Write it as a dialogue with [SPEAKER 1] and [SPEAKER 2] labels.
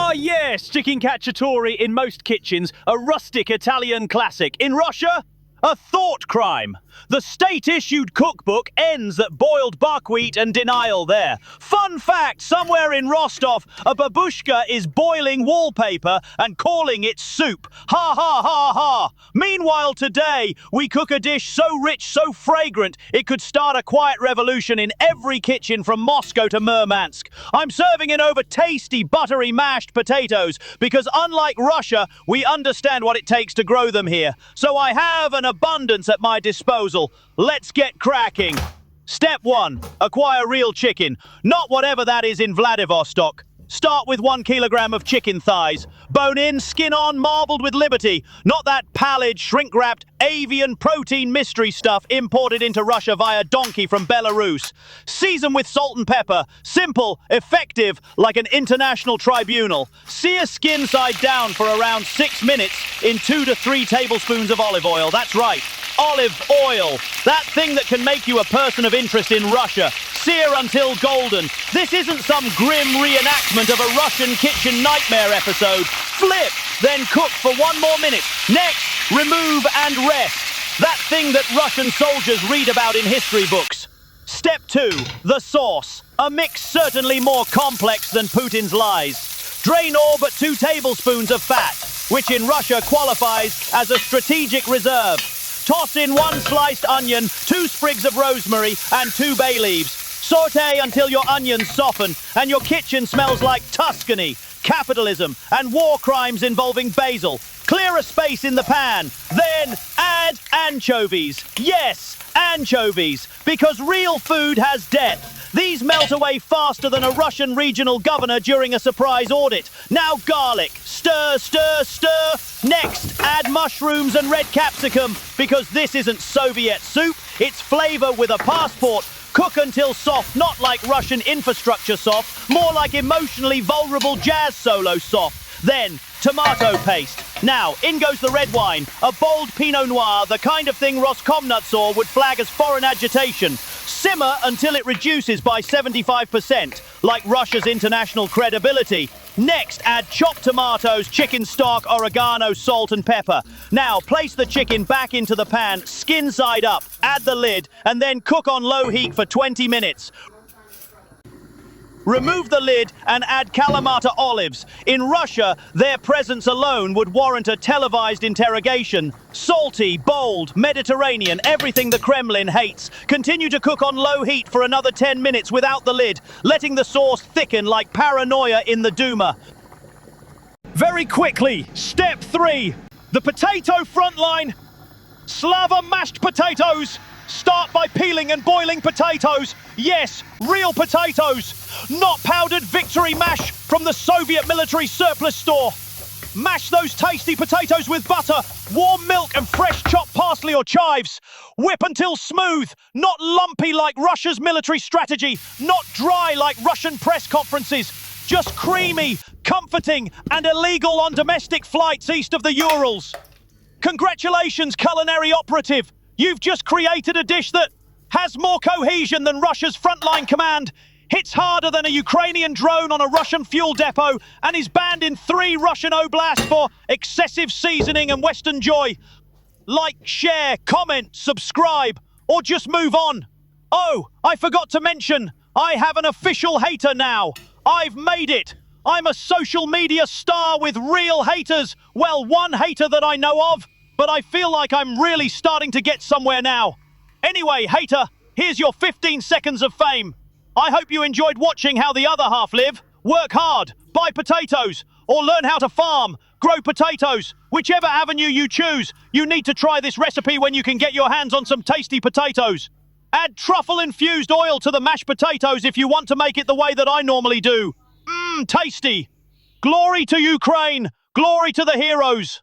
[SPEAKER 1] Ah yes, chicken cacciatori in most kitchens, a rustic Italian classic. In Russia, a thought crime. The state-issued cookbook ends at boiled buckwheat and denial there. Fun fact, somewhere in Rostov, a babushka is boiling wallpaper and calling it soup. Ha ha ha ha! Meanwhile today, we cook a dish so rich, so fragrant, it could start a quiet revolution in every kitchen from Moscow to Murmansk. I'm serving it over tasty, buttery mashed potatoes because unlike Russia, we understand what it takes to grow them here. So I have an abundance at my disposal. Let's get cracking. Step 1. Acquire real chicken. Not whatever that is in Vladivostok. Start with 1 kilogram of chicken thighs. Bone in, skin on, marbled with liberty. Not that pallid, shrink-wrapped, avian protein mystery stuff imported into Russia via donkey from Belarus. Season with salt and pepper. Simple, effective, like an international tribunal. Sear skin side down for around 6 minutes in 2 to 3 tablespoons of olive oil. That's right, olive oil. That thing that can make you a person of interest in Russia. Sear until golden. This isn't some grim reenactment of a Russian kitchen nightmare episode. Flip, then cook for 1 more minute. Next, remove and rest. That thing that Russian soldiers read about in history books. Step 2, the sauce. A mix certainly more complex than Putin's lies. Drain all but 2 tablespoons of fat, which in Russia qualifies as a strategic reserve. Toss in 1 sliced onion, 2 sprigs of rosemary, and 2 bay leaves. Saute until your onions soften and your kitchen smells like Tuscany, capitalism, and war crimes involving basil. Clear a space in the pan. Then add anchovies. Yes, anchovies, because real food has depth. These melt away faster than a Russian regional governor during a surprise audit. Now garlic. Stir, stir, stir. Next, add mushrooms and red capsicum, because this isn't Soviet soup, it's flavor with a passport. Cook until soft, not like Russian infrastructure soft, more like emotionally vulnerable jazz solo soft. Then, tomato paste. Now, in goes the red wine, a bold Pinot Noir, the kind of thing Roskomnadzor would flag as foreign agitation. Simmer until it reduces by 75%, like Russia's international credibility. Next, add chopped tomatoes, chicken stock, oregano, salt and pepper. Now, place the chicken back into the pan, skin side up, add the lid, and then cook on low heat for 20 minutes. Remove the lid and add kalamata olives. In Russia, their presence alone would warrant a televised interrogation. Salty, bold, Mediterranean, everything the Kremlin hates. Continue to cook on low heat for another 10 minutes without the lid, letting the sauce thicken like paranoia in the Duma. Very quickly, step 3. The potato front line. Slava mashed potatoes. Start by peeling and boiling potatoes. Yes, real potatoes. Not powdered victory mash from the Soviet military surplus store. Mash those tasty potatoes with butter, warm milk and fresh chopped parsley or chives. Whip until smooth, not lumpy like Russia's military strategy, not dry like Russian press conferences. Just creamy, comforting and illegal on domestic flights east of the Urals. Congratulations, culinary operative. You've just created a dish that has more cohesion than Russia's frontline command, hits harder than a Ukrainian drone on a Russian fuel depot, and is banned in 3 Russian oblasts for excessive seasoning and Western joy. Like, share, comment, subscribe, or just move on. Oh, I forgot to mention, I have an official hater now. I've made it. I'm a social media star with real haters. Well, 1 hater that I know of. But I feel like I'm really starting to get somewhere now. Anyway, hater, here's your 15 seconds of fame. I hope you enjoyed watching how the other half live. Work hard, buy potatoes, or learn how to farm, grow potatoes. Whichever avenue you choose, you need to try this recipe when you can get your hands on some tasty potatoes. Add truffle-infused oil to the mashed potatoes if you want to make it the way that I normally do. Tasty. Glory to Ukraine. Glory to the heroes.